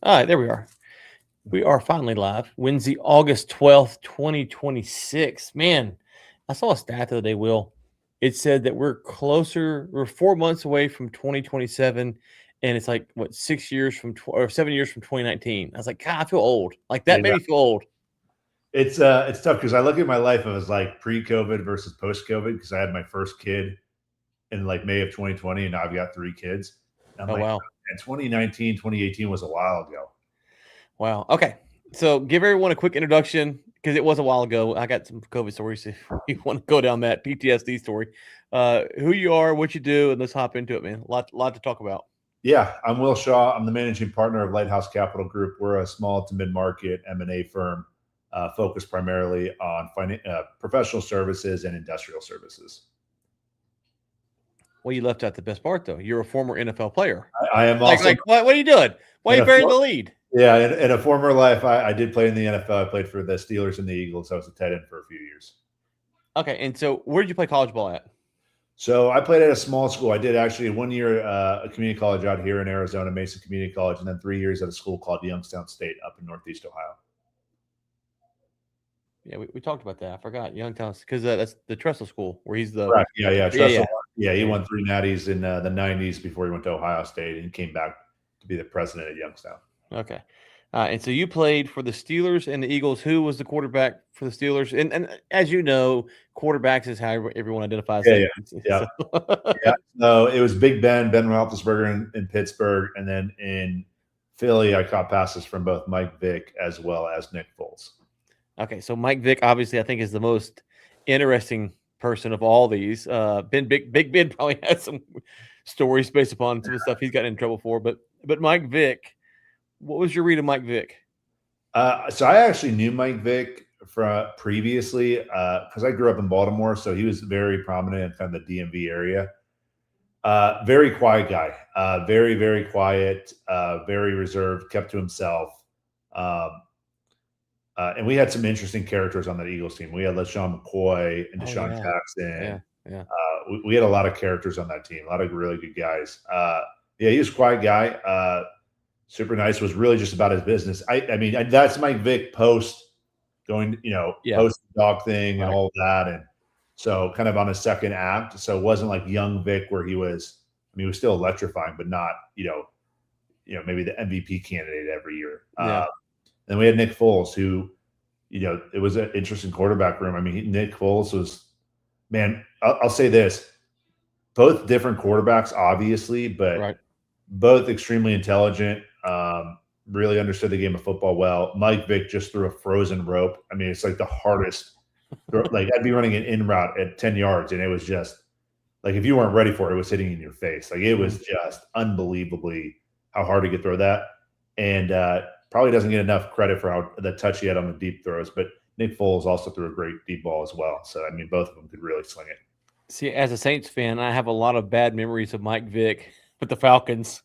All right, there we are. We are finally live. Wednesday, August 12th, 2026. Man, I saw a stat the other day, Will. It said that we're 4 months away from 2027, and it's like, what, 6 years from, or 7 years from 2019. I was like, God, I feel old. Like, that Yeah, made me feel old. it's tough because I look at my life as like pre-COVID versus post-COVID because I had my first kid in like May of 2020 and now I've got 3 kids. And I'm Oh, like, wow. and 2019, 2018 was a while ago. Wow. Okay. So give everyone a quick introduction because it was a while ago. I got some COVID stories if you want to go down that PTSD story. Who you are, what you do, and let's hop into it, man. Lot to talk about. Yeah, I'm Will Shaw. I'm the managing partner of Lighthouse Capital Group. We're a small to mid-market M&A firm focused primarily on professional services and industrial services. Well, you left out the best part though. You're a former NFL player. I am also What are you doing? Why are you burying the lead? Yeah, in a former life, I did play in the NFL. I played for the Steelers and the Eagles. I was a tight end for a few years. Okay, and so where did you play college ball at? So I played at a small school. I did actually 1 year a community college out here in Arizona, Mesa Community College, and then 3 years at a school called Youngstown State up in Northeast Ohio. Yeah, we talked about that. I forgot Youngstown because that's the Tressel School where he's the Correct. Yeah. Tressel, yeah. he won 3 natties in the 90s before he went to Ohio State and came back to be the president at Youngstown. Okay. And so you played for the Steelers and the Eagles. Who was the quarterback for the Steelers? And as you know, quarterbacks is how everyone identifies. Yeah. So it was Ben Roethlisberger in Pittsburgh, and then in Philly, I caught passes from both Mike Vick as well as Nick Foles. Okay, so Mike Vick, obviously, I think is the most interesting person of all these. Big Ben probably has some stories based upon some of the stuff he's gotten in trouble for, but Mike Vick. What was your read of Mike Vick? So I actually knew Mike Vick from previously because I grew up in Baltimore, so he was very prominent in kind of the DMV area. Very quiet guy, very, very quiet, very reserved, kept to himself. And we had some interesting characters on that Eagles team. We had LaShawn McCoy and Deshaun Jackson. Yeah. We had a lot of characters on that team, a lot of really good guys. He was a quiet guy. Super nice, was really just about his business. I mean, that's Mike Vick post going, post dog thing and all of that. And so kind of on his second act. So it wasn't like young Vick where he was still electrifying, but not, maybe the MVP candidate every year. Then we had Nick Foles, who, it was an interesting quarterback room. I mean, Nick Foles was, man, I'll say this, both different quarterbacks, obviously, but both extremely intelligent, really understood the game of football well. Mike Vick just threw a frozen rope. I mean, it's like the hardest. Like I'd be running an in route at 10 yards, and it was just like if you weren't ready for it, it was hitting in your face. Like it was just unbelievably how hard he could throw that. And probably doesn't get enough credit for how the touch he had on the deep throws. But Nick Foles also threw a great deep ball as well. So, I mean, both of them could really sling it. See, as a Saints fan, I have a lot of bad memories of Mike Vick with the Falcons.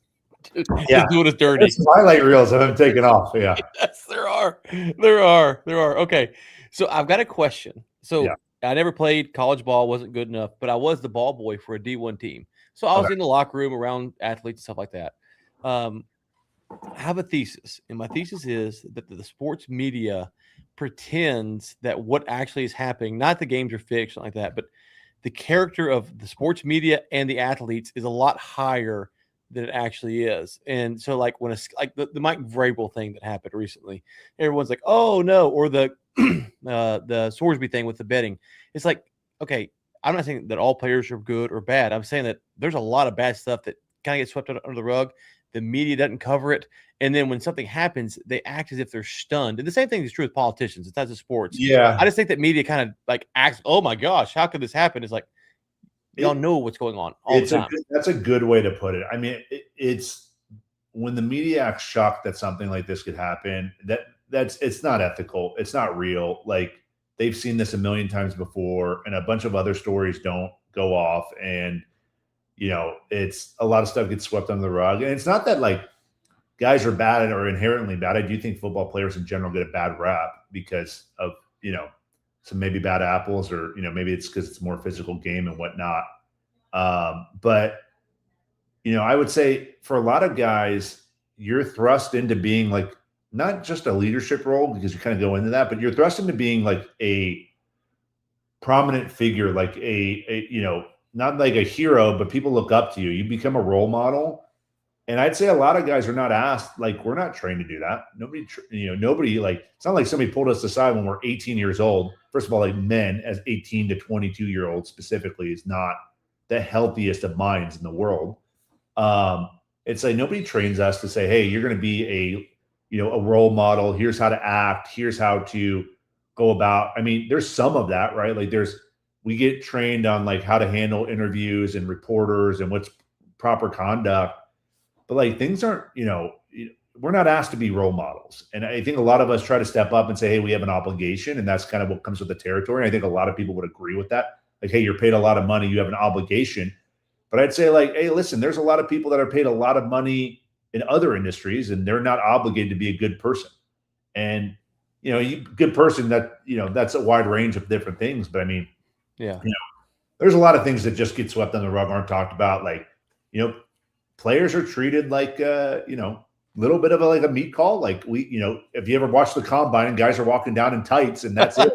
Just doing us dirty. There's highlight reels of him taking off. Yeah. Yes, there are. Okay. So I've got a question. So I never played college ball, wasn't good enough, but I was the ball boy for a D1 team. So I was in the locker room around athletes and stuff like that. I have a thesis, and my thesis is that the sports media pretends that what actually is happening, not the games are fixed, like that, but the character of the sports media and the athletes is a lot higher than it actually is. And so like when it's like the Mike Vrabel thing that happened recently, everyone's like, oh no, or the the Sorsby thing with the betting. It's like, okay, I'm not saying that all players are good or bad. I'm saying that there's a lot of bad stuff that kind of gets swept under the rug. The media doesn't cover it. And then when something happens, they act as if they're stunned. And the same thing is true with politicians. It's not just sports. Yeah. I just think that media kind of like acts, oh my gosh, how could this happen? It's like, y'all know what's going on all the time. That's a good way to put it. I mean, it's when the media acts shocked that something like this could happen, it's not ethical. It's not real. Like they've seen this a million times before, and a bunch of other stories don't go off. And, it's a lot of stuff gets swept under the rug. And it's not that like guys are bad or inherently bad. I do think football players in general get a bad rap because of, some maybe bad apples or, maybe it's because it's a more physical game and whatnot. But, I would say for a lot of guys, you're thrust into being like not just a leadership role because you kind of go into that, but you're thrust into being like a prominent figure, like not like a hero, but people look up to you. You become a role model. And I'd say a lot of guys are not asked, like, we're not trained to do that. Nobody, like, it's not like somebody pulled us aside when we're 18 years old. First of all, like men as 18 to 22-year-olds specifically is not the healthiest of minds in the world. It's like nobody trains us to say, hey, you're going to be a role model. Here's how to act. Here's how to go about. I mean, there's some of that, right? Like we get trained on like how to handle interviews and reporters and what's proper conduct. But like things aren't, we're not asked to be role models. And I think a lot of us try to step up and say, hey, we have an obligation. And that's kind of what comes with the territory. And I think a lot of people would agree with that. Like, hey, you're paid a lot of money. You have an obligation. But I'd say like, hey, listen, there's a lot of people that are paid a lot of money in other industries and they're not obligated to be a good person. And, good person that's a wide range of different things. But I mean, there's a lot of things that just get swept on the rug, aren't talked about. Like, players are treated like, little bit of a meat call. Like if you ever watch the combine and guys are walking down in tights and that's it,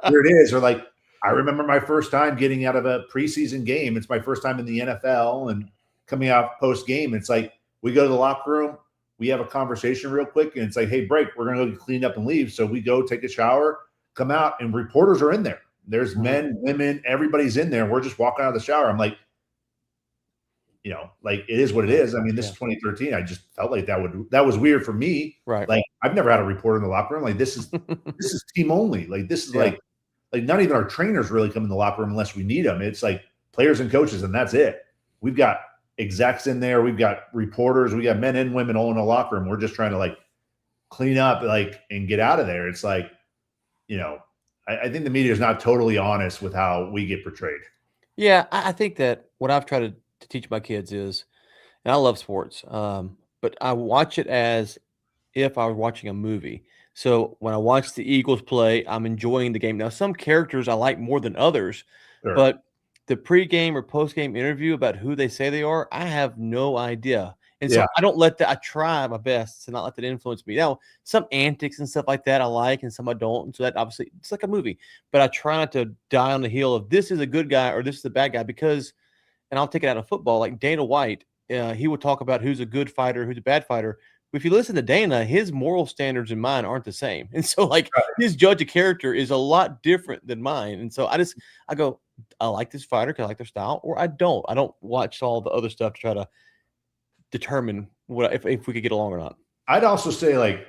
here it is. Or like, I remember my first time getting out of a preseason game. It's my first time in the NFL and coming out post game. It's like, we go to the locker room, we have a conversation real quick and it's like, hey, break, we're going to go get cleaned up and leave. So we go take a shower, come out and reporters are in there. There's men, women, everybody's in there. We're just walking out of the shower. I'm like, like it is what it is. I mean, this is 2013. I just felt like that was weird for me. Right. Like I've never had a reporter in the locker room. Like this is team only. Like this is like not even our trainers really come in the locker room unless we need them. It's like players and coaches and that's it. We've got execs in there. We've got reporters. We got men and women all in the locker room. We're just trying to like clean up and get out of there. It's like, I think the media is not totally honest with how we get portrayed. Yeah. I think that what I've tried to teach my kids is, and I love sports, but I watch it as if I was watching a movie. So when I watch the Eagles play, I'm enjoying the game. Now, some characters I like more than others, but the pregame or postgame interview about who they say they are, I have no idea. And so I don't let that, I try my best to not let that influence me. Now, some antics and stuff like that I like and some I don't. And so that obviously, it's like a movie, but I try not to die on the heel of this is a good guy or this is a bad guy because, and I'll take it out of football, like Dana White, he would talk about who's a good fighter, who's a bad fighter. If you listen to Dana, his moral standards and mine aren't the same. And so like his judge of character is a lot different than mine. And so I go, I like this fighter because I like their style, or I don't. I don't watch all the other stuff to try to determine what if we could get along or not. I'd also say like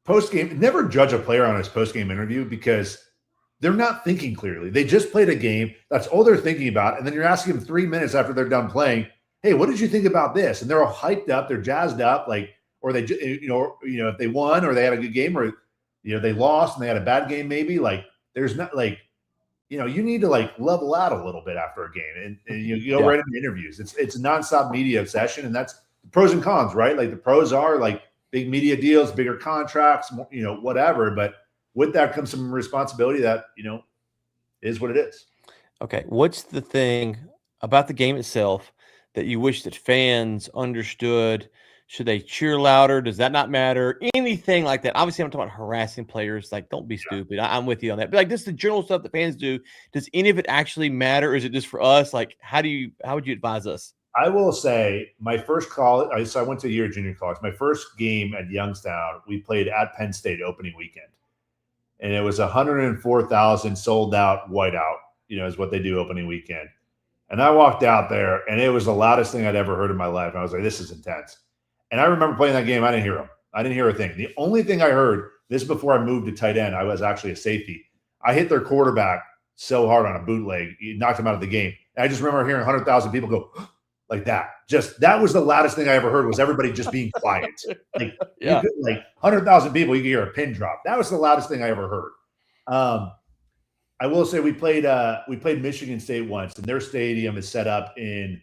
post-game, never judge a player on his post-game interview because they're not thinking clearly. They just played a game. That's all they're thinking about. And then you're asking them 3 minutes after they're done playing, hey, what did you think about this? And they're all hyped up. They're jazzed up. Like, or they, if they won or they had a good game or, they lost and they had a bad game, maybe like there's not like, you need to like level out a little bit after a game and you go right into interviews. It's a nonstop media obsession and that's the pros and cons, right? Like the pros are like big media deals, bigger contracts, whatever. But with that comes some responsibility that, is what it is. Okay. What's the thing about the game itself that you wish that fans understood? Should they cheer louder? Does that not matter? Anything like that? Obviously, I'm talking about harassing players. Like, don't be stupid. I'm with you on that. But like, just the general stuff that fans do. Does any of it actually matter? Or is it just for us? Like, how would you advise us? I will say my first college. So I went to a year of junior college. My first game at Youngstown, we played at Penn State opening weekend, and it was 104,000 sold out whiteout. Is what they do opening weekend. And I walked out there, and it was the loudest thing I'd ever heard in my life. I was like, this is intense. And I remember playing that game. I didn't hear him. I didn't hear a thing. The only thing I heard, this is before I moved to tight end, I was actually a safety. I hit their quarterback so hard on a bootleg, he knocked him out of the game. And I just remember hearing 100,000 people go like that. Just that was the loudest thing I ever heard was everybody just being quiet. Like, you could, like 100,000 people, you could hear a pin drop. That was the loudest thing I ever heard. I will say we played Michigan State once, and their stadium is set up in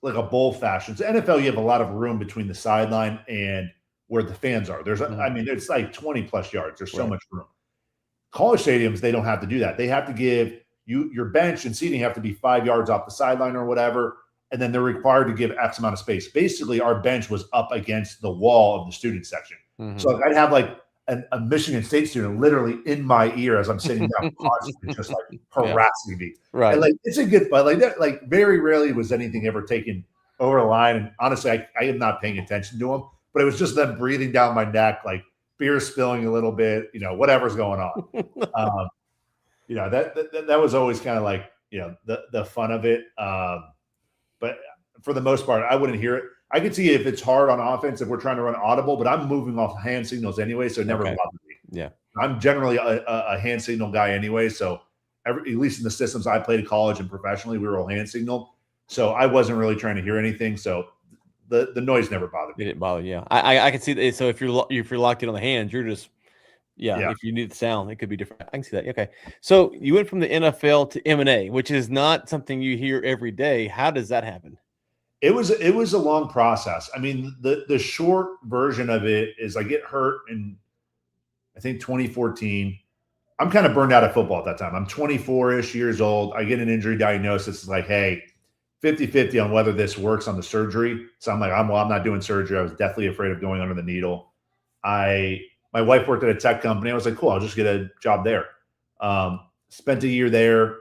like a bowl fashion. So NFL, you have a lot of room between the sideline and where the fans are. It's like 20 plus yards. There's so much room. College stadiums, they don't have to do that. They have to give you your bench and seating have to be 5 yards off the sideline or whatever. and then they're required to give X amount of space. Basically, our bench was up against the wall of the student section. Mm-hmm. So I'd have like a Michigan State student literally in my ear as I'm sitting down, constantly just like harassing me. Right. And like, it's a good, but like that, like very rarely was anything ever taken over the line. And honestly, I am not paying attention to them, but it was just them breathing down my neck, like beer spilling a little bit, you know, whatever's going on. You know, that was always kind of like, you know, the fun of it. But for the most part, I wouldn't hear it. I could see if it's hard on offense, if we're trying to run audible, but I'm moving off hand signals anyway, so it never bothered me. Yeah. I'm generally a hand signal guy anyway, so at least in the systems I played at college and professionally, we were all hand signal. So I wasn't really trying to hear anything. So the noise never bothered me. It didn't bother you. Yeah. I can see that. So if you're locked in on the hands, you're just if you need the sound, it could be different. I can see that. Okay. So you went from the NFL to M&A, which is not something you hear every day. How does that happen? It was a long process. I mean, the short version of it is I get hurt in, I think, 2014. I'm kind of burned out of football at that time. I'm 24-ish years old. I get an injury diagnosis. It's like, hey, 50-50 on whether this works on the surgery. So I'm like, I'm not doing surgery. I was deathly afraid of going under the needle. My wife worked at a tech company. I was like, cool, I'll just get a job there. Spent a year there.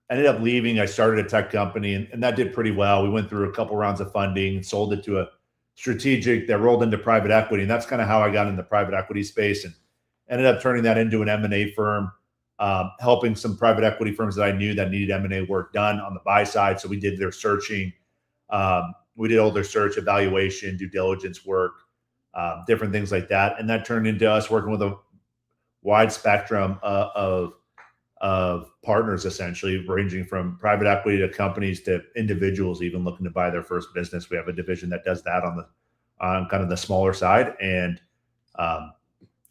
Ended up leaving. I started a tech company, and that did pretty well. We went through a couple rounds of funding and sold it to a strategic that rolled into private equity. And that's kind of how I got in the private equity space and ended up turning that into an M&A firm, helping some private equity firms that I knew that needed M&A work done on the buy side. So we did their searching. We did all their search, evaluation, due diligence work, different things like that. And that turned into us working with a wide spectrum of partners, essentially ranging from private equity to companies to individuals even looking to buy their first business. We have a division that does that on kind of the smaller side. And,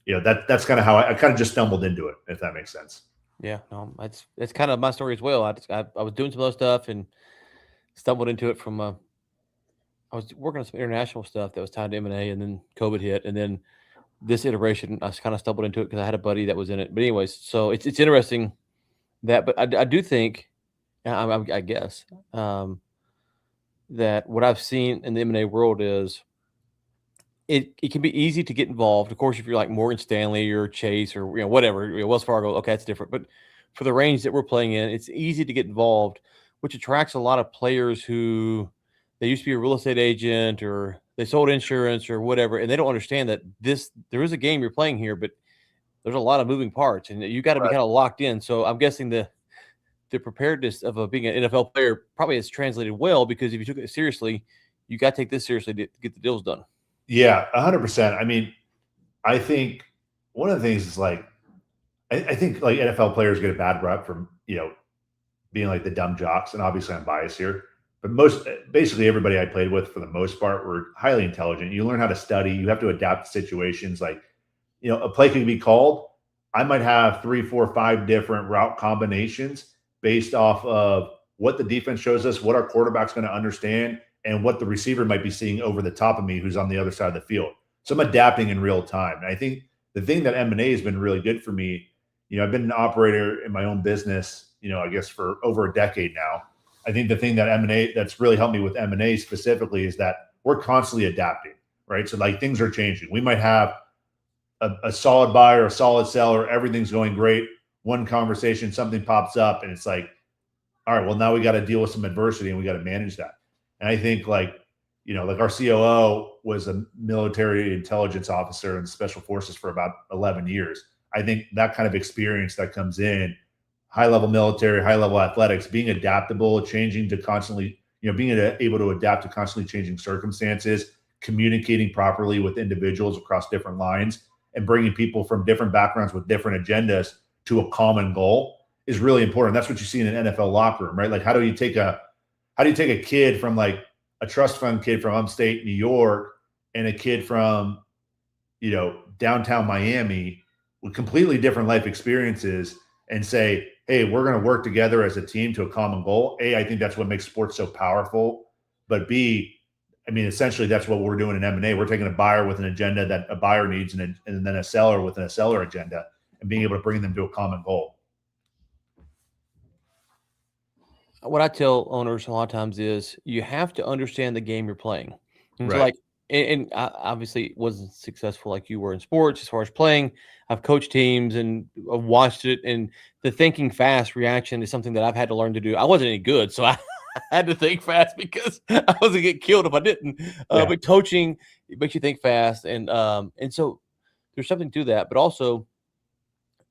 you know, that's kind of how I kind of just stumbled into it, if that makes sense. Yeah, no, that's kind of my story as well. I was doing some other stuff and stumbled into it from I was working on some international stuff that was tied to M&A, and then COVID hit, and then this iteration I kind of stumbled into it because I had a buddy that was in it. But anyways, so it's interesting that, but I do think, I guess, that what I've seen in the M&A world is it can be easy to get involved. Of course, if you're like Morgan Stanley or Chase or whatever, Wells Fargo, okay, that's different. But for the range that we're playing in, it's easy to get involved, which attracts a lot of players who they used to be a real estate agent or they sold insurance or whatever, and they don't understand that there is a game you're playing here, but there's a lot of moving parts, and you got to be kind of locked in. So I'm guessing the preparedness of being an NFL player probably has translated well, because if you took it seriously, you got to take this seriously to get the deals done. Yeah, 100%. I mean, I think one of the things is like, I think like NFL players get a bad rep from, being like the dumb jocks. And obviously I'm biased here, but basically everybody I played with for the most part were highly intelligent. You learn how to study, you have to adapt to situations. Like, a play can be called. I might have 3, 4, 5 different route combinations based off of what the defense shows us, what our quarterback's going to understand, and what the receiver might be seeing over the top of me who's on the other side of the field. So I'm adapting in real time. And I think the thing that M&A has been really good for me, I've been an operator in my own business, I guess for over a decade now. I think the thing that M&A that's really helped me with M&A specifically is that we're constantly adapting, right? So like things are changing. We might have a solid buyer, a solid seller, everything's going great. One conversation, something pops up and it's like, all right, well, now we got to deal with some adversity and we got to manage that. And I think like our COO was a military intelligence officer in special forces for about 11 years. I think that kind of experience that comes in high-level military, high-level athletics, being adaptable, changing to constantly, being able to adapt to constantly changing circumstances, communicating properly with individuals across different lines, and bringing people from different backgrounds with different agendas to a common goal is really important. That's what you see in an NFL locker room, right? Like, how do you take a kid from like a trust fund kid from upstate New York and a kid from, downtown Miami with completely different life experiences and say, hey, we're going to work together as a team to a common goal? A, I think that's what makes sports so powerful. But B, I mean, essentially that's what we're doing in M&A. We're taking a buyer with an agenda that a buyer needs and then a seller with a seller agenda and being able to bring them to a common goal. what I tell owners a lot of times is you have to understand the game you're playing. And so, Right. like, and I obviously wasn't successful like you were in sports as far as playing. I've coached teams and I've watched it, and the thinking fast reaction is something that I've had to learn to do. I wasn't any good, so I had to think fast because I was gonna get killed if I didn't. Yeah. But coaching, it makes you think fast, and so there's something to that. But also,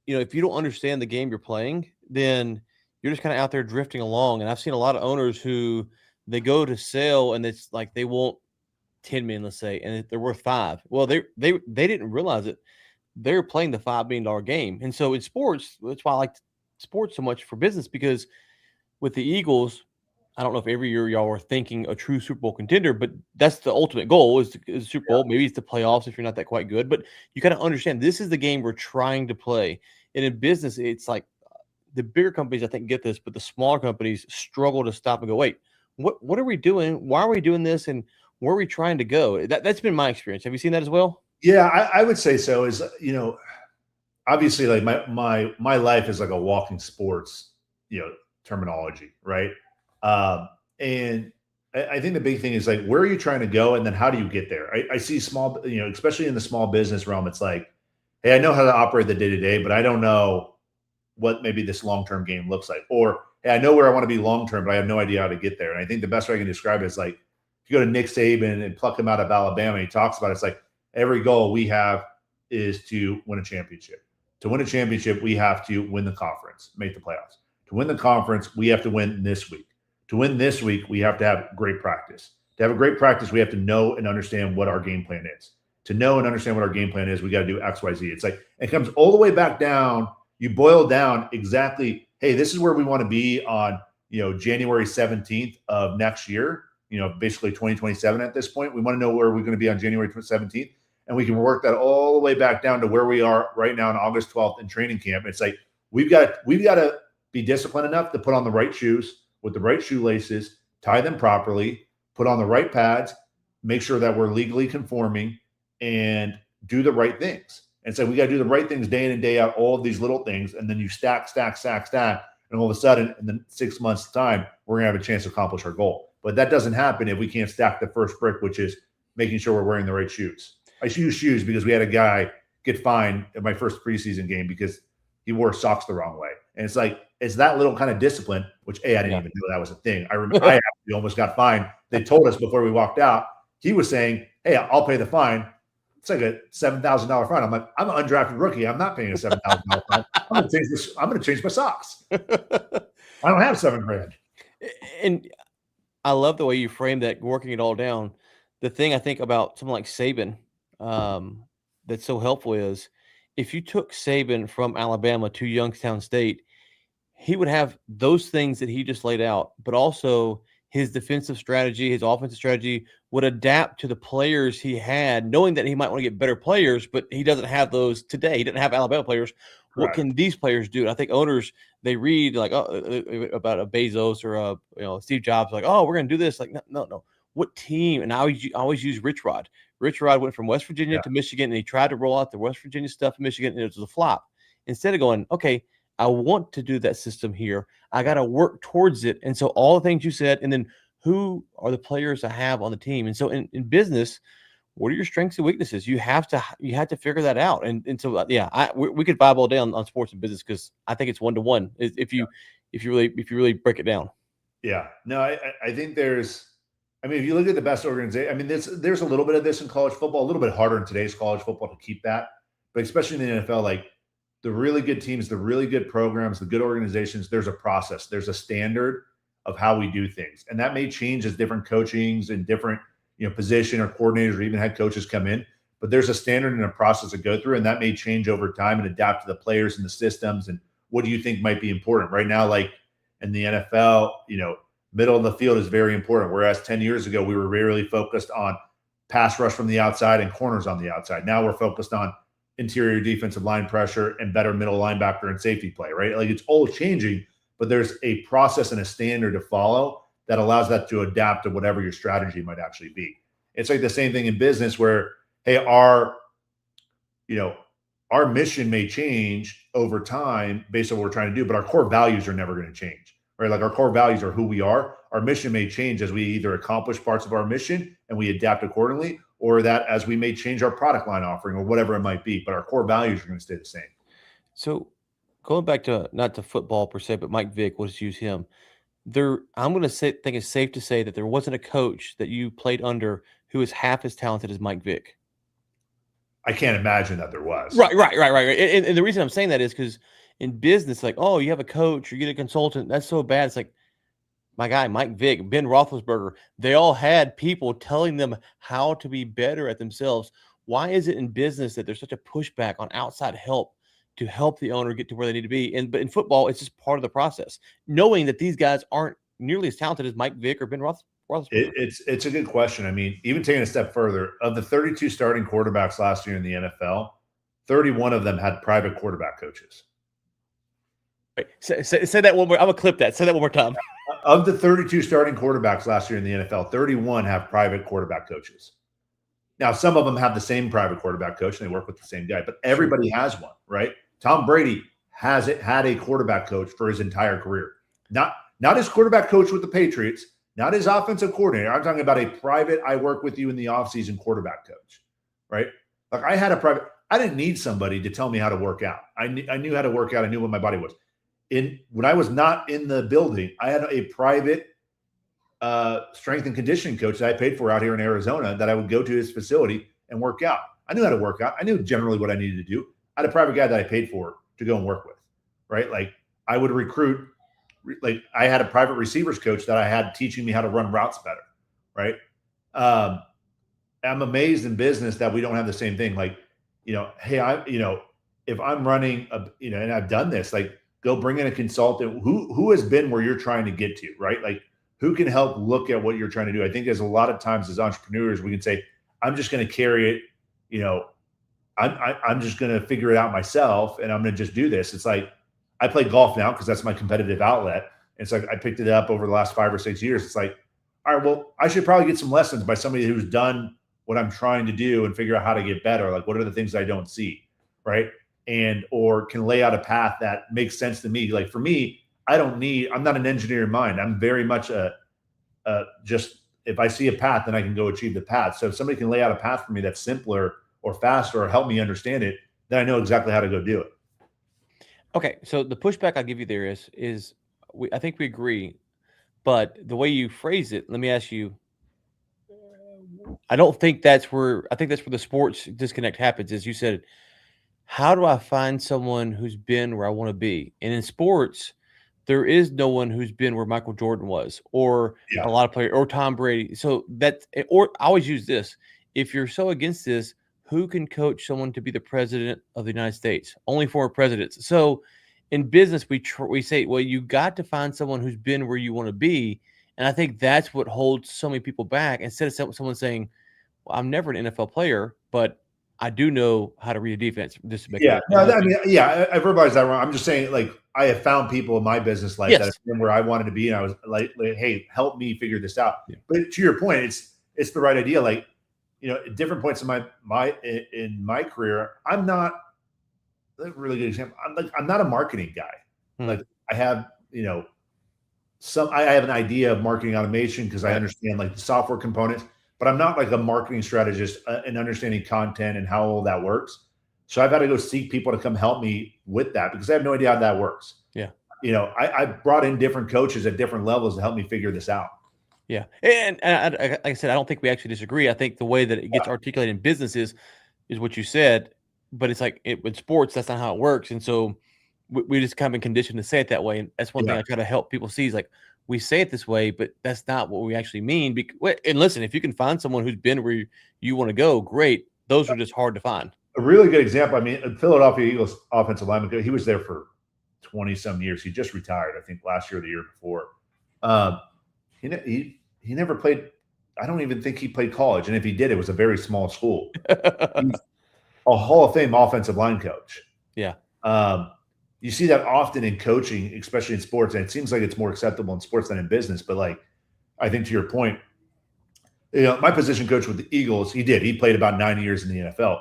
if you don't understand the game you're playing, then you're just kind of out there drifting along. And I've seen a lot of owners who they go to sell and it's like they want 10 million, let's say, and they're worth five. Well, they didn't realize it. They're playing the $5 million game. And so in sports, that's why I like sports so much for business, because with the Eagles, I don't know if every year y'all are thinking a true Super Bowl contender, but that's the ultimate goal is Super Bowl. Maybe it's the playoffs if you're not that quite good, but you got to understand this is the game we're trying to play. And in business, it's like the bigger companies I think get this, but the smaller companies struggle to stop and go, wait, what are we doing? Why are we doing this? And where are we trying to go? That's been my experience. Have you seen that as well? Yeah, I would say so. Is obviously like my life is like a walking sports, terminology, right? And I think the big thing is like, where are you trying to go, and then how do you get there? I see small, especially in the small business realm, it's like, hey, I know how to operate the day to day, but I don't know what maybe this long term game looks like, or hey, I know where I want to be long term, but I have no idea how to get there. And I think the best way I can describe it is like, if you go to Nick Saban and pluck him out of Alabama, he talks about it's like every goal we have is to win a championship. To win a championship, we have to win the conference, make the playoffs. To win the conference, we have to win this week. To win this week, we have to have great practice. To have a great practice, we have to know and understand what our game plan is. To know and understand what our game plan is, we got to do X, Y, Z. It's like it comes all the way back down. You boil down exactly, hey, this is where we want to be on, January 17th of next year, basically 2027 at this point. We want to know where we're going to be on January 17th. And we can work that all the way back down to where we are right now on August 12th in training camp. It's like we've got to be disciplined enough to put on the right shoes with the right shoelaces, tie them properly, put on the right pads, make sure that we're legally conforming, and do the right things. And so we got to do the right things day in and day out, all of these little things. And then you stack. And all of a sudden, in the 6 months' time, we're going to have a chance to accomplish our goal. But that doesn't happen if we can't stack the first brick, which is making sure we're wearing the right shoes. I use shoes because we had a guy get fined at my first preseason game because he wore socks the wrong way. And it's like, it's that little kind of discipline, which I didn't even know that was a thing. I remember I actually almost got fined. They told us before we walked out, he was saying, hey, I'll pay the fine. It's like a $7,000 fine. I'm like, I'm an undrafted rookie. I'm not paying a $7,000 fine. I'm going to change my socks. I don't have $7,000. And I love the way you frame that, working it all down. The thing I think about someone like Saban, that's so helpful is if you took Saban from Alabama to Youngstown State, he would have those things that he just laid out, but also his defensive strategy, his offensive strategy would adapt to the players he had, knowing that he might want to get better players, but he doesn't have those today. He didn't have Alabama players. What can these players do? And I think owners, they read like about a Bezos or Steve Jobs, like, oh, we're going to do this. Like, no. What team? And I always use Rich Rod. Rich Rod went from West Virginia to Michigan, and he tried to roll out the West Virginia stuff in Michigan, and it was a flop. Instead of going, okay, I want to do that system here, I got to work towards it. And so all the things you said, and then who are the players I have on the team? And so in business, what are your strengths and weaknesses? You have to figure that out. And so we could vibe all day on sports and business because I think it's 1-to-1 if you really break it down. Yeah, no, I think if you look at the best organization, there's a little bit of this in college football, a little bit harder in today's college football to keep that, but especially in the NFL, like the really good teams, the really good programs, the good organizations, there's a process, there's a standard of how we do things. And that may change as different coachings and different, position or coordinators or even head coaches come in, but there's a standard and a process to go through. And that may change over time and adapt to the players and the systems. And what do you think might be important right now? Like in the NFL, middle of the field is very important. Whereas 10 years ago, we were really focused on pass rush from the outside and corners on the outside. Now we're focused on interior defensive line pressure and better middle linebacker and safety play, right? Like it's all changing, but there's a process and a standard to follow that allows that to adapt to whatever your strategy might actually be. It's like the same thing in business where, hey, our mission may change over time based on what we're trying to do, but our core values are never going to change. right? Like our core values are who we are. Our mission may change as we either accomplish parts of our mission and we adapt accordingly, or that as we may change our product line offering or whatever it might be, but our core values are going to stay the same. So going back to not to football per se, but Mike Vick, we'll just use him. I'm going to think it's safe to say that there wasn't a coach that you played under who is half as talented as Mike Vick. I can't imagine that there was. Right. And the reason I'm saying that is because in business, like, oh, you have a coach, you get a consultant, that's so bad. It's like, my guy, Mike Vick, Ben Roethlisberger, they all had people telling them how to be better at themselves. Why is it in business that there's such a pushback on outside help to help the owner get to where they need to be? But in football, it's just part of the process, knowing that these guys aren't nearly as talented as Mike Vick or Ben Roethlisberger. It's a good question. I mean, even taking a step further, of the 32 starting quarterbacks last year in the NFL, 31 of them had private quarterback coaches. Wait, say that one more. I'm going to clip that. Say that one more time. Of the 32 starting quarterbacks last year in the NFL, 31 have private quarterback coaches. Now, some of them have the same private quarterback coach and they work with the same guy, but everybody has one, right? Tom Brady had a quarterback coach for his entire career. Not his quarterback coach with the Patriots, not his offensive coordinator. I'm talking about a private, I work with you in the offseason quarterback coach, right? Like I didn't need somebody to tell me how to work out. I knew how to work out. I knew what my body was. When I was not in the building, I had a private strength and conditioning coach that I paid for out here in Arizona that I would go to his facility and work out. I knew how to work out. I knew generally what I needed to do. I had a private guy that I paid for to go and work with, right? Like I would recruit, like I had a private receivers coach that I had teaching me how to run routes better, right? I'm amazed in business that we don't have the same thing. Like, hey, if I'm running, and I've done this, like, go bring in a consultant who has been where you're trying to get to, right? Like who can help look at what you're trying to do. I think there's a lot of times as entrepreneurs, we can say, I'm just going to carry it. I'm just going to figure it out myself and I'm going to just do this. It's like, I play golf now because that's my competitive outlet. It's like, I picked it up over the last 5 or 6 years. It's like, all right, well, I should probably get some lessons by somebody who's done what I'm trying to do and figure out how to get better. Like, what are the things I don't see, right? Or can lay out a path that makes sense to me. Like for me, I'm not an engineer in mind. I'm very much just if I see a path, then I can go achieve the path. So if somebody can lay out a path for me that's simpler or faster or help me understand it, then I know exactly how to go do it. Okay. So the pushback I'll give you there is I think we agree, but the way you phrase it, let me ask you, I think that's where the sports disconnect happens. Is you said, how do I find someone who's been where I want to be? And in sports, there is no one who's been where Michael Jordan was, or a lot of players, or Tom Brady. So or I always use this. If you're so against this, who can coach someone to be the president of the United States? Only former presidents. So in business, we say, well, you got to find someone who's been where you want to be. And I think that's what holds so many people back. Instead of someone saying, well, I'm never an NFL player, but I do know how to read a defense. Just to make I verbalized that wrong. I'm just saying, like, I have found people in my business life that have been where I wanted to be, and I was like, hey, help me figure this out. Yeah. But to your point, it's the right idea. Like, at different points in my career, I'm not a really good example. I'm not a marketing guy. Like I have, I have an idea of marketing automation because I understand like the software components, but I'm not like a marketing strategist and understanding content and how all that works. So I've had to go seek people to come help me with that because I have no idea how that works. Yeah. I brought in different coaches at different levels to help me figure this out. Yeah. And like I said, I don't think we actually disagree. I think the way that it gets articulated in business is what you said, but it's like with sports, that's not how it works. And so we just kind of been conditioned to say it that way. And that's one thing I try to help people see is like, we say it this way, but that's not what we actually mean. And listen, if you can find someone who's been where you want to go, great. Those are just hard to find. A really good example. I mean, Philadelphia Eagles offensive lineman, he was there for 20 some years. He just retired, I think last year or the year before. He never played. I don't even think he played college. And if he did, it was a very small school. He's a Hall of Fame offensive line coach. Yeah. You see that often in coaching, especially in sports, and it seems like it's more acceptable in sports than in business. But like, I think to your point, my position coach with the Eagles, he played about 9 years in the NFL.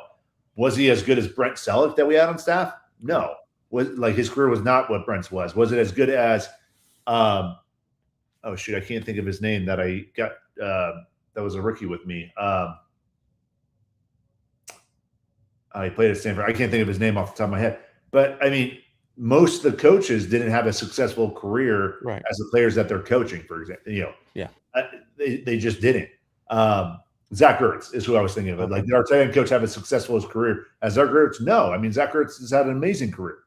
Was he as good as Brent Selleck that we had on staff? No. His career was not what Brent's was. Was it as good as Oh shoot, I can't think of his name that I got. That was a rookie with me. He played at Stanford. I can't think of his name off the top of my head. But I mean, most of the coaches didn't have a successful career Right. as the players that they're coaching, for example. Yeah. They just didn't. Zach Ertz is who I was thinking of. Okay. Like, did our tight end coach have a successful career as Zach Ertz? No. I mean, Zach Ertz has had an amazing career.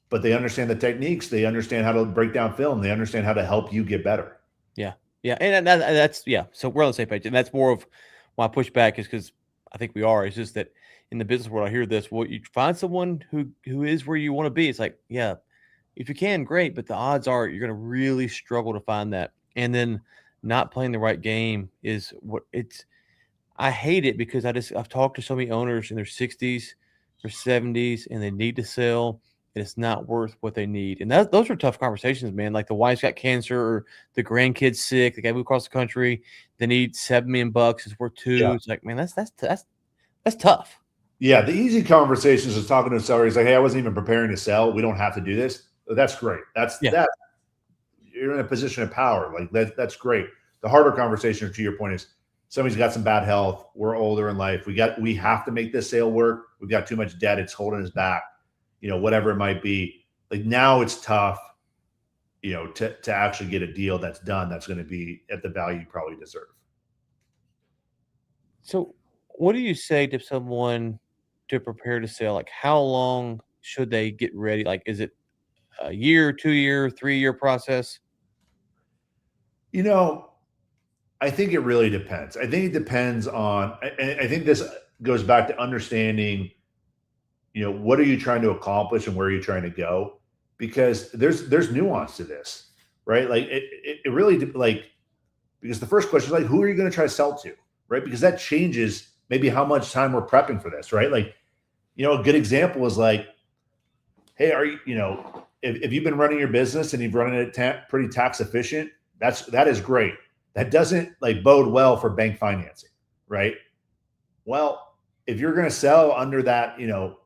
But they understand the techniques. They understand how to break down film. They understand how to help you get better. Yeah. Yeah. And that's, yeah. So we're on the same page. And that's more of my pushback is because I think we are. It's just that in the business world, I hear this. Well, you find someone who is where you want to be. It's like, yeah, if you can, great. But the odds are you're going to really struggle to find that. And then not playing the right game is what it's. I hate it because I've talked to so many owners in their 60s or 70s and they need to sell and it's not worth what they need. And those are tough conversations, man. Like the wife's got cancer or the grandkid's sick, the guy moved across the country, they need $7 million, it's worth $2 million. It's like, man, that's tough. Yeah, the easy conversations is talking to a seller. He's like, "Hey, I wasn't even preparing to sell. We don't have to do this." That's great. That you're in a position of power. Like that's great. The harder conversation, to your point, is somebody's got some bad health. We're older in life. We have to make this sale work. We've got too much debt. It's holding us back. Whatever it might be. Like now it's tough, to actually get a deal that's done that's going to be at the value you probably deserve. So what do you say to someone to prepare to sell? Like how long should they get ready? Like, is it a year, 2 year, 3 year process? I think it really depends. I think it depends on, I think this goes back to understanding, what are you trying to accomplish and where are you trying to go? Because there's nuance to this, right? Like it really like, because the first question is like, who are you going to try to sell to? Right. Because that changes maybe how much time we're prepping for this, right? Like, a good example is like, hey, are you, if you've been running your business and you've run it pretty tax efficient, that is great. That doesn't like bode well for bank financing, right? Well, if you're going to sell under that, $7,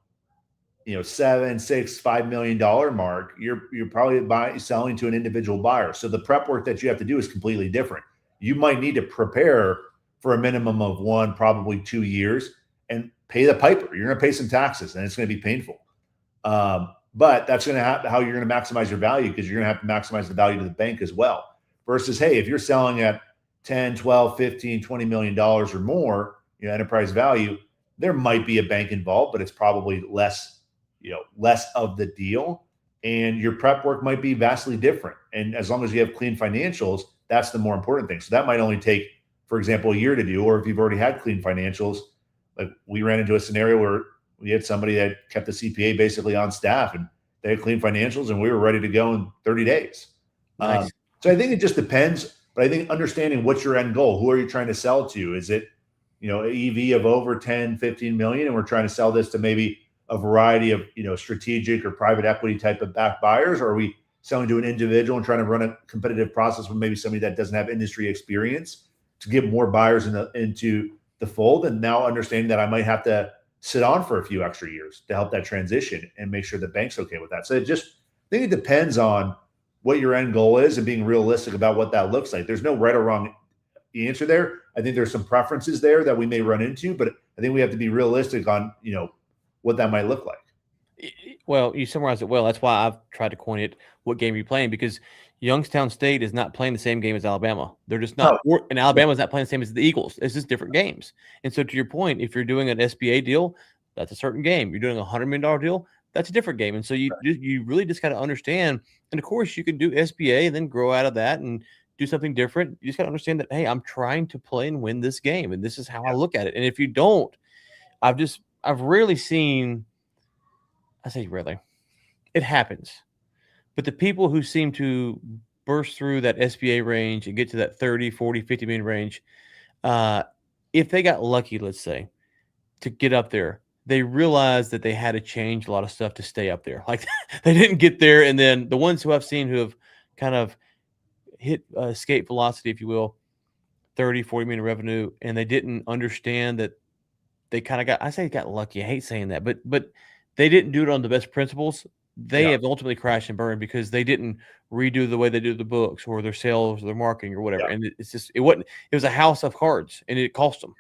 $6, $5 million mark, you're probably selling to an individual buyer. So the prep work that you have to do is completely different. You might need to prepare for a minimum of 1, probably 2 years, and pay the piper. You're going to pay some taxes, and it's going to be painful. But that's going to how you're going to maximize your value, because you're going to have to maximize the value to the bank as well. Versus, hey, if you're selling at 10, 12, 15, $20 million or more, enterprise value, there might be a bank involved, but it's probably less of the deal. And your prep work might be vastly different. And as long as you have clean financials, that's the more important thing. So that might only take, for example, a year to do, or if you've already had clean financials, like we ran into a scenario where we had somebody that kept the CPA basically on staff and they had clean financials and we were ready to go in 30 days. Nice. So I think it just depends, but I think understanding what's your end goal, who are you trying to sell to? Is it, an EV of over 10, 15 million, and we're trying to sell this to maybe a variety of, strategic or private equity type of back buyers? Or are we selling to an individual and trying to run a competitive process with maybe somebody that doesn't have industry experience to get more buyers into the fold? And now understanding that I might have to sit on for a few extra years to help that transition and make sure the bank's okay with that. So I think it depends on what your end goal is and being realistic about what that looks like. There's no right or wrong answer there. I think there's some preferences there that we may run into, but I think we have to be realistic on, what that might look like. Well, you summarized it well. That's why I've tried to coin it, what game are you playing? Because Youngstown State is not playing the same game as Alabama. They're just not. And Alabama's not playing the same as the Eagles. It's just different games. And so to your point, if you're doing an SBA deal, that's a certain game. You're doing a $100 million deal, that's a different game. And so you really just got to understand. And of course, you can do SBA and then grow out of that and do something different. You just got to understand that, hey, I'm trying to play and win this game. And this is how I look at it. And if you don't, I've rarely seen, I say rarely, it happens. But the people who seem to burst through that SBA range and get to that 30, 40, 50 million range, if they got lucky, let's say, to get up there, they realized that they had to change a lot of stuff to stay up there. Like they didn't get there. And then the ones who I've seen who have kind of hit escape velocity, if you will, 30, 40 million revenue, and they didn't understand that they kind of got lucky. I hate saying that, but they didn't do it on the best principles. they have ultimately crashed and burned because they didn't redo the way they do the books or their sales or their marketing or whatever. And it's just, it was a house of cards and it cost them.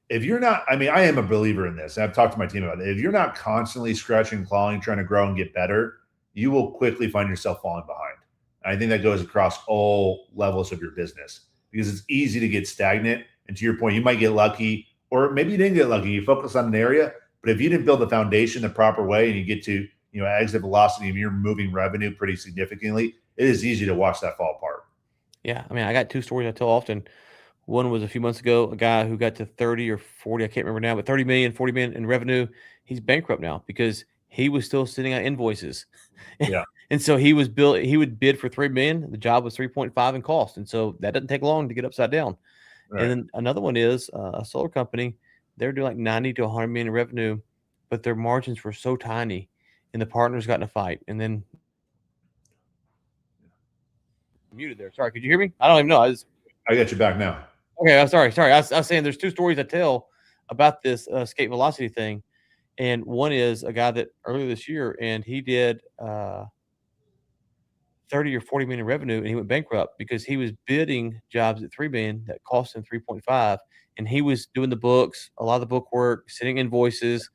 If you're not, I mean, I am a believer in this. I've talked to my team about it. If you're not constantly scratching, clawing, trying to grow and get better, you will quickly find yourself falling behind. And I think that goes across all levels of your business because it's easy to get stagnant. And to your point, you might get lucky, or maybe you didn't get lucky. You focus on an area, but if you didn't build the foundation the proper way and you get to, exit velocity and you're moving revenue pretty significantly, it is easy to watch that fall apart. Yeah. I mean, I got 2 stories I tell often. One was a few months ago, a guy who got to 30 or 40, I can't remember now, but 30 million, 40 million in revenue. He's bankrupt now because he was still sitting on invoices. Yeah. And so he would bid for 3 million. The job was 3.5 in cost. And so that doesn't take long to get upside down. Right. And then another one is a solar company. They're doing like 90 to 100 million in revenue, but their margins were so tiny and the partners got in a fight. And then muted there. Sorry. Could you hear me? I don't even know. I got you back now. Okay, I'm sorry. I was saying there's 2 stories I tell about this escape velocity thing, and one is a guy that earlier this year, and he did 30 or 40 million in revenue, and he went bankrupt because he was bidding jobs at 3 million that cost him 3.5, and he was doing the books, a lot of the book work, sending invoices.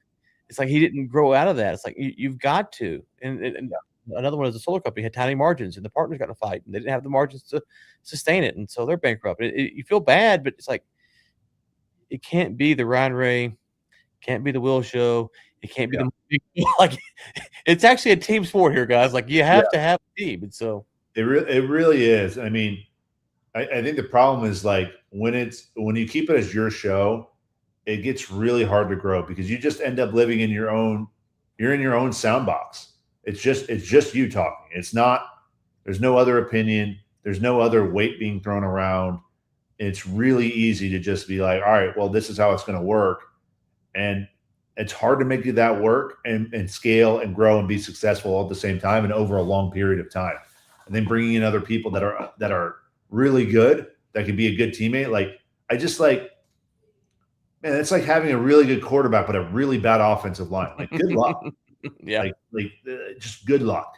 It's like he didn't grow out of that. It's like you've got to. And another one is a solar company had tiny margins, and the partners got in a fight, and they didn't have the margins to sustain it, and so they're bankrupt. You feel bad, but it's like it can't be the Ryan Ray, can't be the Will Show, it can't be the like. It's actually a team sport here, guys. Like you have to have a team, and so it really is. I mean, I think the problem is like when you keep it as your show, it gets really hard to grow because you just end up living in your own. You're in your own sound box. It's just you talking. There's no other opinion. There's no other weight being thrown around. It's really easy to just be like, all right, well, this is how it's going to work. And it's hard to make that work and scale and grow and be successful all at the same time and over a long period of time. And then bringing in other people that are really good, that can be a good teammate. Like man, it's like having a really good quarterback, but a really bad offensive line. Like good luck. Yeah. Just good luck.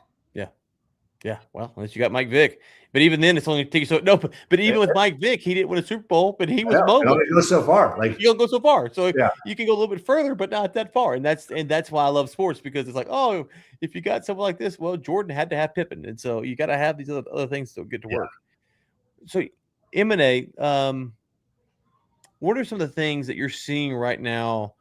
Yeah. Well, unless you got Mike Vick, but even then, it's only take so no. But even with Mike Vick, he didn't win a Super Bowl, but he was mobile. It goes so far. Like you don't go so far, so you can go a little bit further, but not that far. And that's why I love sports because it's like, oh, if you got someone like this, well, Jordan had to have Pippen, and so you got to have these other things to get to work. So M&A, what are some of the things that you're seeing right now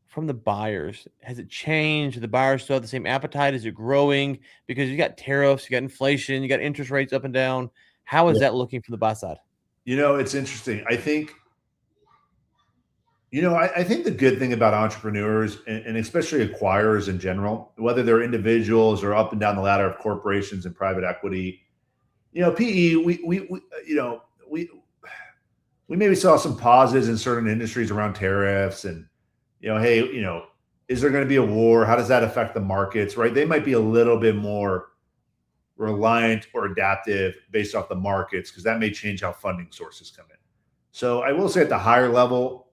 from the buyers? Has it changed? Do the buyers still have the same appetite? Is it growing? Because you got tariffs, you got inflation, you got interest rates up and down. How is that looking from the buy side? It's interesting. I think, I think the good thing about entrepreneurs and especially acquirers in general, whether they're individuals or up and down the ladder of corporations and private equity, PE, we maybe saw some pauses in certain industries around tariffs and, hey, is there going to be a war? How does that affect the markets, right? They might be a little bit more reliant or adaptive based off the markets because that may change how funding sources come in. So I will say at the higher level,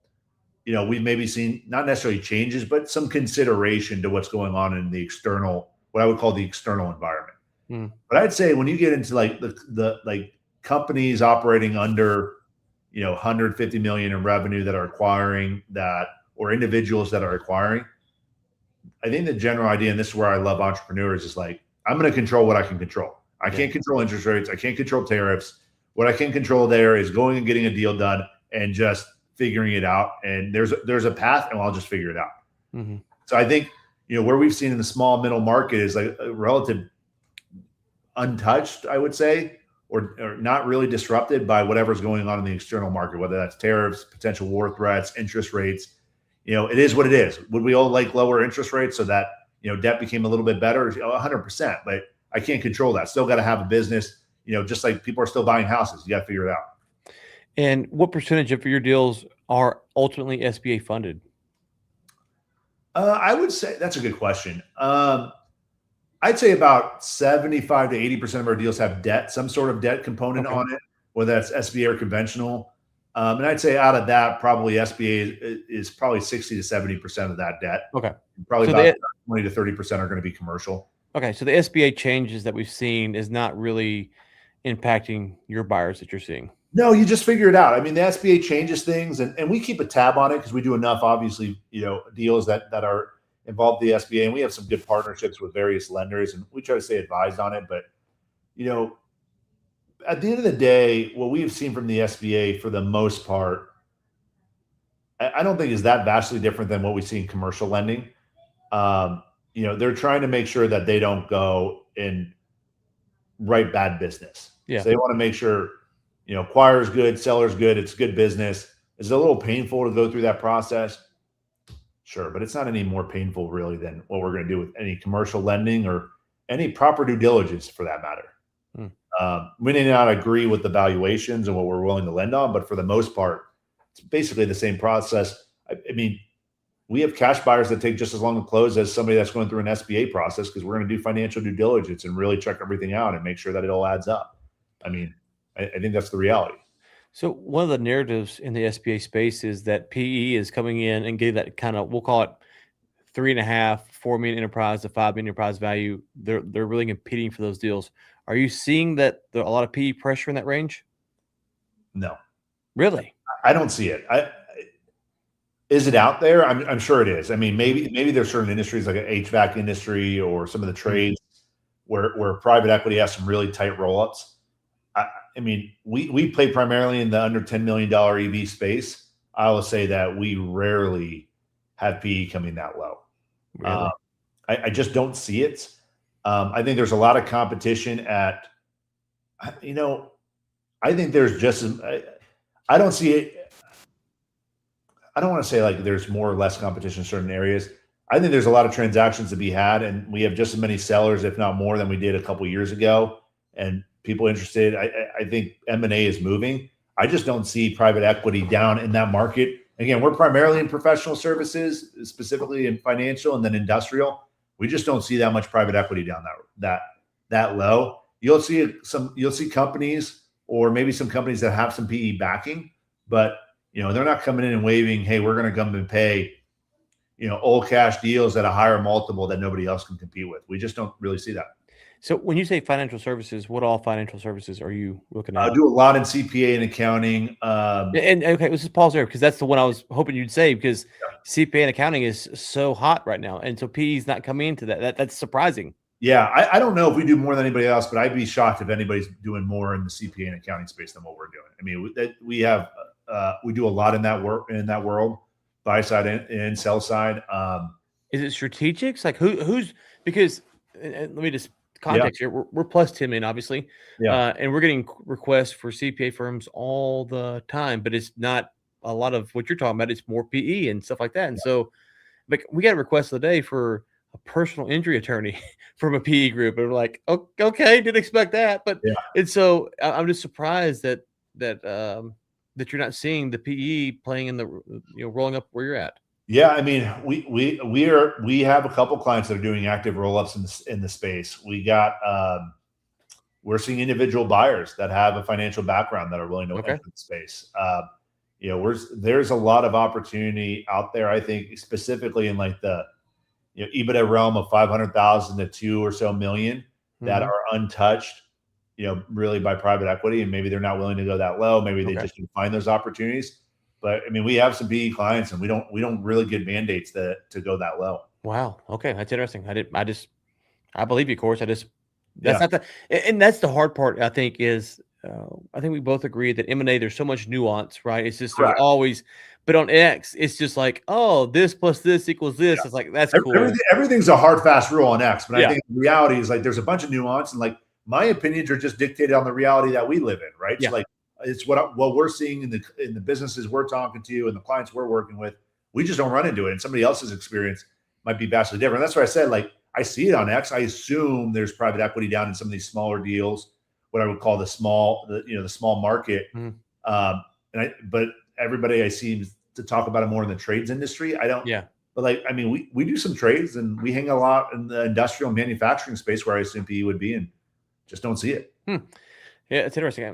we've maybe seen not necessarily changes, but some consideration to what's going on in the external, what I would call the external environment. But I'd say when you get into like the companies operating under, 150 million in revenue that are acquiring that, or individuals that are acquiring, I think the general idea, and this is where I love entrepreneurs, is like, I'm going to control what I can control. I can't control interest rates. I can't control tariffs. What I can control there is going and getting a deal done and just figuring it out. And there's a path, and I'll just figure it out. So I think, where we've seen in the small middle market is like a relative untouched, I would say, or not really disrupted by whatever's going on in the external market, whether that's tariffs, potential war threats, interest rates. It is what it is. Would we all like lower interest rates so that, debt became a little bit better? 100%, but I can't control that. Still got to have a business, just like people are still buying houses. You got to figure it out. And what percentage of your deals are ultimately SBA funded? I would say that's a good question. I'd say about 75 to 80% of our deals have debt, some sort of debt component on it, whether that's SBA or conventional. And I'd say out of that, probably SBA is probably 60 to 70% of that debt. Okay. Probably so about 20 to 30% are going to be commercial. Okay, so the SBA changes that we've seen is not really impacting your buyers that you're seeing. No, you just figure it out. I mean, the SBA changes things, and we keep a tab on it because we do enough, obviously, deals that are involved in the SBA, and we have some good partnerships with various lenders, and we try to stay advised on it. But at the end of the day, what we've seen from the SBA for the most part, I don't think is that vastly different than what we see in commercial lending. They're trying to make sure that they don't go and write bad business. Yeah. So they want to make sure, acquirer's good, seller's good, it's good business. Is it a little painful to go through that process? Sure, but it's not any more painful really than what we're going to do with any commercial lending or any proper due diligence for that matter. We may not agree with the valuations and what we're willing to lend on, but for the most part, it's basically the same process. I mean, we have cash buyers that take just as long to close as somebody that's going through an SBA process because we're going to do financial due diligence and really check everything out and make sure that it all adds up. I mean, I think that's the reality. So one of the narratives in the SBA space is that PE is coming in and getting that kind of, we'll call it 3.5, 4 million enterprise to 5 million enterprise value. They're really competing for those deals. Are you seeing that there are a lot of PE pressure in that range? No. Really? I don't see it. Is it out there? I'm sure it is. I mean, maybe there's certain industries like an HVAC industry or some of the trades where private equity has some really tight roll-ups. I mean, we play primarily in the under $10 million EV space. I will say that we rarely have PE coming that low. Really? I just don't see it. I think there's a lot of competition I think there's just I don't see it. I don't want to say like there's more or less competition in certain areas. I think there's a lot of transactions to be had, and we have just as many sellers, if not more, than we did a couple of years ago. And people interested. I think M&A is moving. I just don't see private equity down in that market. Again, we're primarily in professional services, specifically in financial and then industrial. We just don't see that much private equity down that low. You'll see companies or maybe some companies that have some PE backing, but they're not coming in and waving, hey, we're going to come and pay, old cash deals at a higher multiple that nobody else can compete with. We just don't really see that. So when you say financial services, what all financial services are you looking at? I do a lot in CPA and accounting. And okay, let's just pause there because that's the one I was hoping you'd say because CPA and accounting is so hot right now, and so PE is not coming into that. That's surprising. Yeah, I don't know if we do more than anybody else, but I'd be shocked if anybody's doing more in the CPA and accounting space than what we're doing. I mean, we do a lot in that world, buy side and sell side. Is it strategics? Like who's because let me just context here. We're plus 10 million, obviously. And we're getting requests for CPA firms all the time, but it's not a lot of what you're talking about. It's more PE and stuff like that. And so like we got a request today for a personal injury attorney from a PE group. And we're like, okay, didn't expect that. But and so I'm just surprised that you're not seeing the PE playing in the rolling up where you're at. Yeah, I mean, we have a couple clients that are doing active roll-ups in the space. We're seeing individual buyers that have a financial background that are willing to enter the space. There's a lot of opportunity out there. I think specifically in like the EBITDA realm of 500,000 to 2 or so million that are untouched, really by private equity, and maybe they're not willing to go that low. Maybe they just can find those opportunities. But I mean, we have some PE clients, and we don't really get mandates to go that low. Wow. Okay, that's interesting. I believe you, of course. That's not and that's the hard part. I think is I think we both agree that M&A there's so much nuance, right? It's just there's always, but on X, it's just like, oh, this plus this equals this. It's like that's cool. Everything's a hard fast rule on X, but I think the reality is like there's a bunch of nuance, and like my opinions are just dictated on the reality that we live in, right? So like it's what we're seeing in the businesses we're talking to and the clients we're working with. We just don't run into it, and somebody else's experience might be vastly different. That's why I said like I see it on X. I assume there's private equity down in some of these smaller deals, what I would call the small market. But everybody I see to talk about it more in the trades industry. I don't. Yeah. But like I mean, we do some trades and we hang a lot in the industrial manufacturing space where I assume PE would be, and just don't see it. Yeah, it's interesting,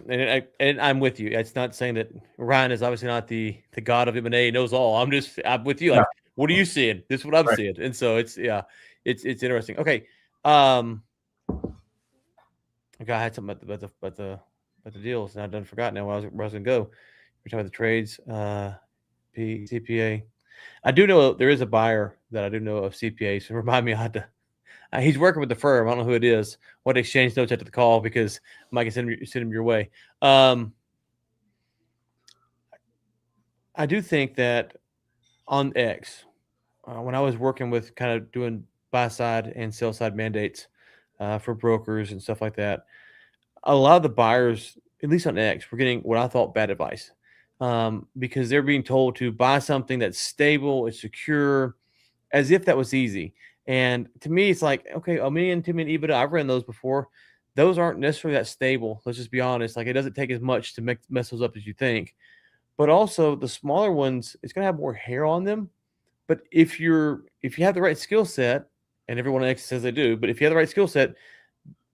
and I'm with you. It's not saying that Ryan is obviously not the god of M&A, knows all. I'm with you. Like, what are you seeing? This is what I'm seeing, and so it's interesting. Okay, I had something about the deals, and I done forgot now where I was going to go. We're talking about the trades, CPA. I do know there is a buyer that I do know of CPA. So remind me, I had to. He's working with the firm. I don't know who it is. What exchange notes after the call because Mike can send him your way. I do think that on X, when I was working with kind of doing buy side and sell side mandates for brokers and stuff like that, a lot of the buyers, at least on X, were getting what I thought bad advice because they're being told to buy something that's stable, it's secure, as if that was easy. And to me, it's like, okay, $1 million, $2 million EBITDA, I've ran those before. Those aren't necessarily that stable. Let's just be honest. Like, it doesn't take as much to mess those up as you think. But also the smaller ones, it's going to have more hair on them. But if you have the right skill set, and everyone X says they do, but if you have the right skill set,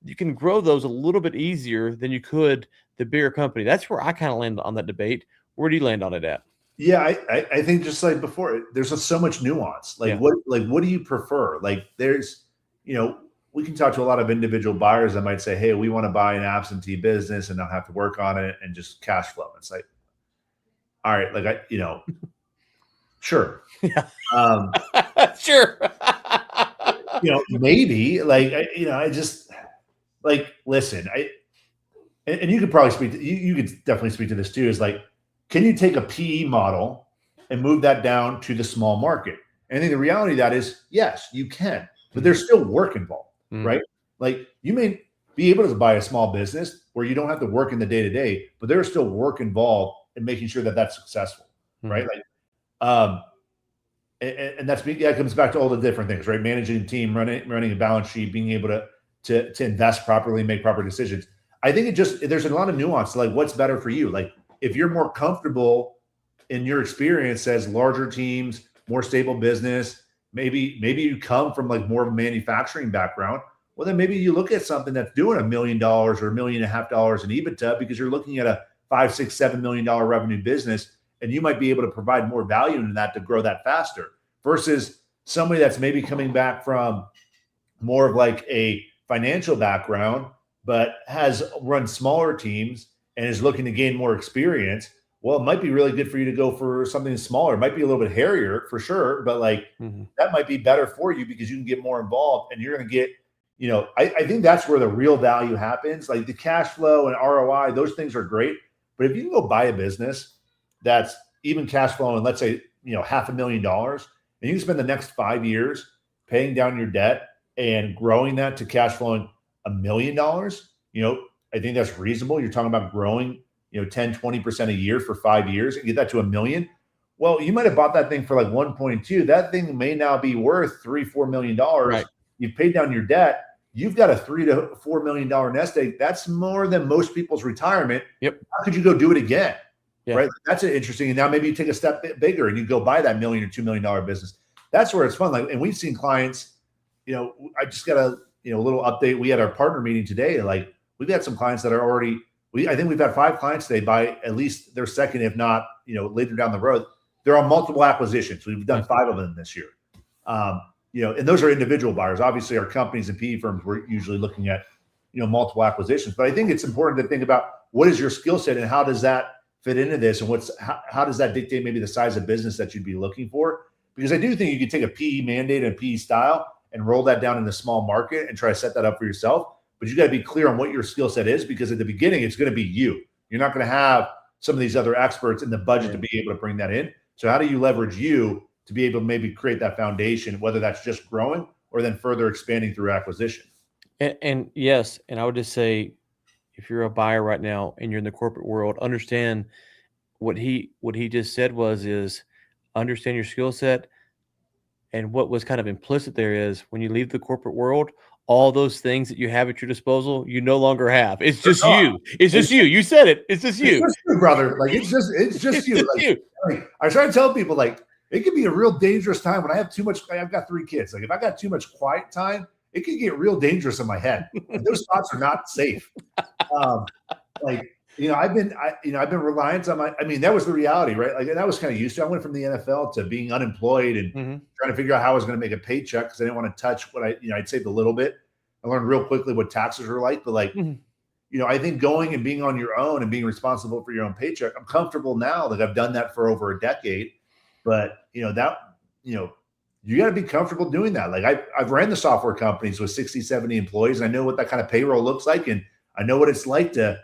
you can grow those a little bit easier than you could the bigger company. That's where I kind of land on that debate. Where do you land on it at? Yeah, I think just like before, there's so much nuance. Like what do you prefer? Like there's, we can talk to a lot of individual buyers that might say, hey, we want to buy an absentee business and not have to work on it and just cash flow. It's like, all right, like sure. Yeah. Sure. Maybe like, I just like, listen, and you could probably speak to, you could definitely speak to this too, is like, can you take a PE model and move that down to the small market? And I think the reality of that is, yes, you can, but there's still work involved, right? Like you may be able to buy a small business where you don't have to work in the day-to-day, but there's still work involved in making sure that that's successful, right? Like, and that comes back to all the different things, right? Managing a team, running a balance sheet, being able to invest properly, make proper decisions. I think there's a lot of nuance to like what's better for you. Like if you're more comfortable in your experience as larger teams, more stable business, maybe you come from like more of a manufacturing background. Well, then maybe you look at something that's doing $1 million or $1.5 million in EBITDA because you're looking at a $5, $6, $7 million revenue business, and you might be able to provide more value in that to grow that faster versus somebody that's maybe coming back from more of like a financial background, but has run smaller teams and is looking to gain more experience. Well, it might be really good for you to go for something smaller. It might be a little bit hairier for sure, but like that might be better for you because you can get more involved and you're going to get, I think that's where the real value happens. Like the cash flow and ROI, those things are great. But if you can go buy a business that's even cash flowing, let's say, $500,000, and you can spend the next 5 years paying down your debt and growing that to cash flowing $1 million, I think that's reasonable. You're talking about growing, 10, 20% a year for 5 years and get that to $1 million. Well, you might have bought that thing for like 1.2. That thing may now be worth $3-4 million. Right. You've paid down your debt. You've got a $3 to $4 million nest egg. That's more than most people's retirement. Yep. How could you go do it again? Yeah. Right. That's interesting. And now maybe you take a step bigger and you go buy that $1 million or $2 million business. That's where it's fun. Like, and we've seen clients, I just got a little update. We had our partner meeting today. Like we've had some clients that are already, I think we've had 5 clients today buy at least their second, if not, later down the road. They're on multiple acquisitions. We've done 5 of them this year. And those are individual buyers. Obviously our companies and PE firms, we're usually looking at, multiple acquisitions, but I think it's important to think about what is your skill set and how does that fit into this? And how does that dictate maybe the size of business that you'd be looking for? Because I do think you could take a PE mandate and PE style and roll that down in the small market and try to set that up for yourself. But you got to be clear on what your skill set is, because at the beginning, it's going to be you. You're not going to have some of these other experts in the budget to be able to bring that in. So how do you leverage you to be able to maybe create that foundation, whether that's just growing or then further expanding through acquisition? And yes, and I would just say, if you're a buyer right now and you're in the corporate world, understand what he just said is understand your skill set. And what was kind of implicit there is when you leave the corporate world, all those things that you have at your disposal, you no longer have. It's just you. It's just you. You said it. It's just you. It's just you, brother. Like it's just you. It's just you. Like, I try to tell people, like, it can be a real dangerous time when I have too much. I've got 3 kids. Like if I got too much quiet time, it can get real dangerous in my head. Like, those thoughts are not safe. I've been reliant on that was the reality, right? Like, and I was kind of used to. I went from the NFL to being unemployed and trying to figure out how I was going to make a paycheck because I didn't want to touch what I'd saved a little bit. I learned real quickly what taxes are like. But like, I think going and being on your own and being responsible for your own paycheck, I'm comfortable now that I've done that for over a decade. But you got to be comfortable doing that. Like I've ran the software companies with 60, 70 employees, and I know what that kind of payroll looks like, and I know what it's like to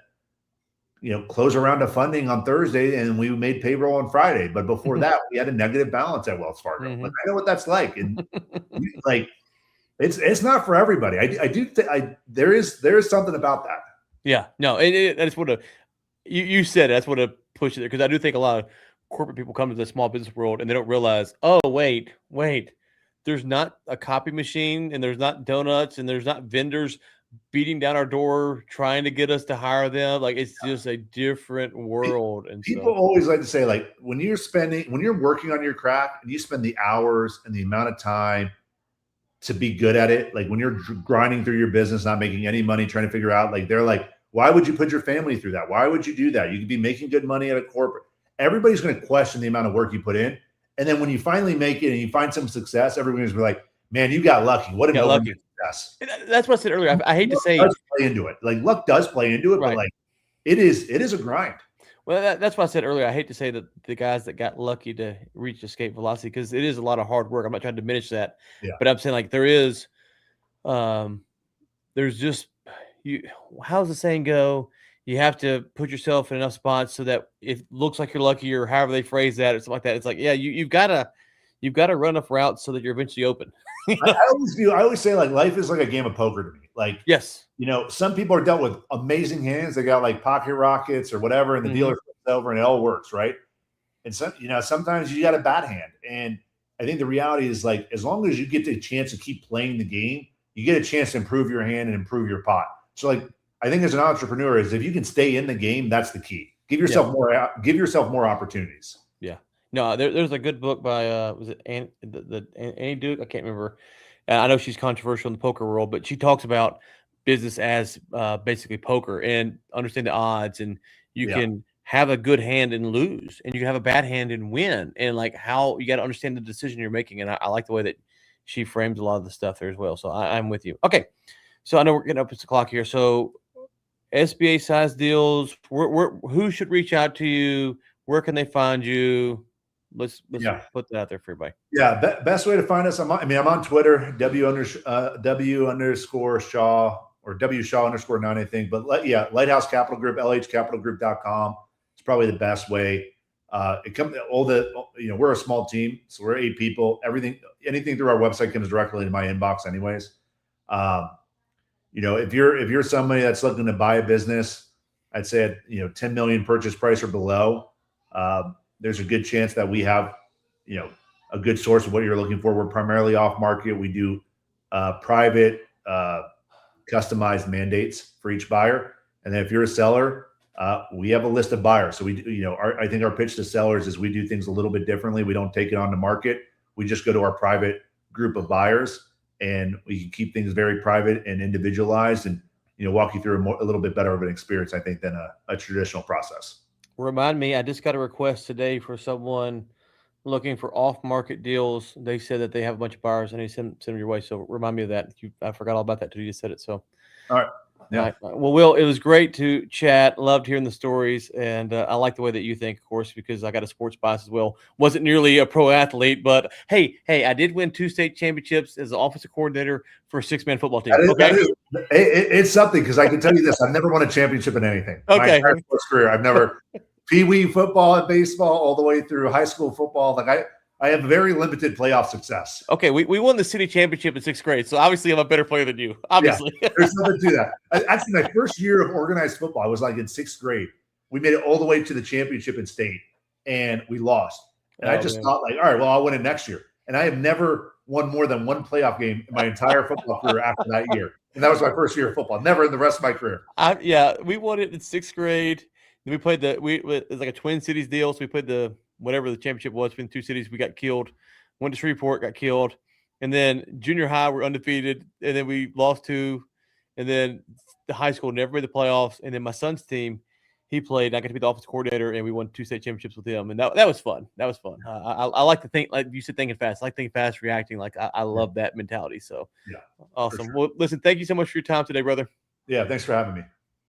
close a round of funding on Thursday and we made payroll on Friday. But before that, we had a negative balance at Wells Fargo. Like, I know what that's like. And like, it's not for everybody. I do think there is something about that. Yeah, no, that's what you said. That's what pushed it there, because I do think a lot of corporate people come to the small business world and they don't realize, oh wait, there's not a copy machine and there's not donuts and there's not vendors beating down our door trying to get us to hire them. Like, it's just a different world. And people always like to say, like, when you're working on your craft and you spend the hours and the amount of time to be good at it, like when you're grinding through your business, not making any money, trying to figure out, like, they're like, why would you put your family through that? Why would you do that? You could be making good money at a corporate. Everybody's going to question the amount of work you put in. And then when you finally make it and you find some success, everybody's going to be like, man, you got lucky. What an overnight success. That's what I said earlier. I hate to say luck does play into it. Like, luck does play into it, but like, it is a grind. Well, that's what I said earlier. I hate to say that the guys that got lucky to reach escape velocity, because it is a lot of hard work. I'm not trying to diminish that, but I'm saying, like, there's just, how's the saying go? You have to put yourself in enough spots so that it looks like you're lucky, or however they phrase that, or something like that. It's like, yeah, you've got to run enough routes so that you're eventually open. I always say, like, life is like a game of poker to me. Like, yes, some people are dealt with amazing hands. They got like pocket rockets or whatever, and the dealer flips over and it all works, right? And sometimes you got a bad hand. And I think the reality is, like, as long as you get the chance to keep playing the game, you get a chance to improve your hand and improve your pot. So, like, I think as an entrepreneur, is if you can stay in the game, that's the key. Give yourself more opportunities. Yeah. No, there's a good book by was it Annie Duke? I can't remember. I know she's controversial in the poker world, but she talks about business as basically poker, and understand the odds, and you can have a good hand and lose, and you can have a bad hand and win, and like how you got to understand the decision you're making. And I like the way that she frames a lot of the stuff there as well. So I'm with you. Okay, so I know we're getting up to the clock here. So SBA size deals, who should reach out to you? Where can they find you? Let's put that out there for everybody. Yeah, best way to find us. I'm on Twitter, W underscore Shaw, or W Shaw underscore 9, I think. But Lighthouse Capital Group, LHCapitalGroup.com. It's probably the best way. We're a small team, so we're 8 people. Anything through our website comes directly into my inbox, anyways. If you're somebody that's looking to buy a business, I'd say at 10 million purchase price or below, there's a good chance that we have, a good source of what you're looking for. We're primarily off market. We do private, customized mandates for each buyer. And then if you're a seller, we have a list of buyers. So we do, I think our pitch to sellers is we do things a little bit differently. We don't take it on the market. We just go to our private group of buyers, and we can keep things very private and individualized, and walk you through a little bit better of an experience, I think, than a traditional process. Remind me, I just got a request today for someone looking for off-market deals. They said that they have a bunch of buyers, and they send them your way. So remind me of that. I forgot all about that till you just said it. So, all right. Yeah. All right. Well, Will, it was great to chat. Loved hearing the stories, and I like the way that you think, of course, because I got a sports bias as well. Wasn't nearly a pro athlete, but hey, I did win 2 state championships as an offensive coordinator for a 6-man football team. It's something, because I can tell you this: I've never won a championship in anything. Okay. My entire sports career, I've never pee-wee football and baseball, all the way through high school football. Like I have very limited playoff success. Okay, we won the city championship in 6th grade, so obviously I'm a better player than you. Obviously, there's nothing to that. Actually, my first year of organized football, I was like in 6th grade. We made it all the way to the championship in state, and we lost. And I just thought, like, all right, well, I'll win it next year. And I have never won more than 1 playoff game in my entire football career after that year. And that was my first year of football. Never in the rest of my career. We won it in 6th grade. Then we played it was like a Twin Cities deal. So we played whatever the championship was between 2 cities. We got killed. Went to Shreveport, got killed. And then junior high, we're undefeated. And then we lost 2. And then the high school never made the playoffs. And then my son's team, he played. I got to be the offensive coordinator, and we won 2 state championships with him, and that was fun. That was fun. I like to think, like you said, thinking fast. I like thinking fast, reacting. Like I love that mentality. So yeah, awesome. sure. Well, listen, thank you so much for your time today, brother. Yeah, thanks for having me.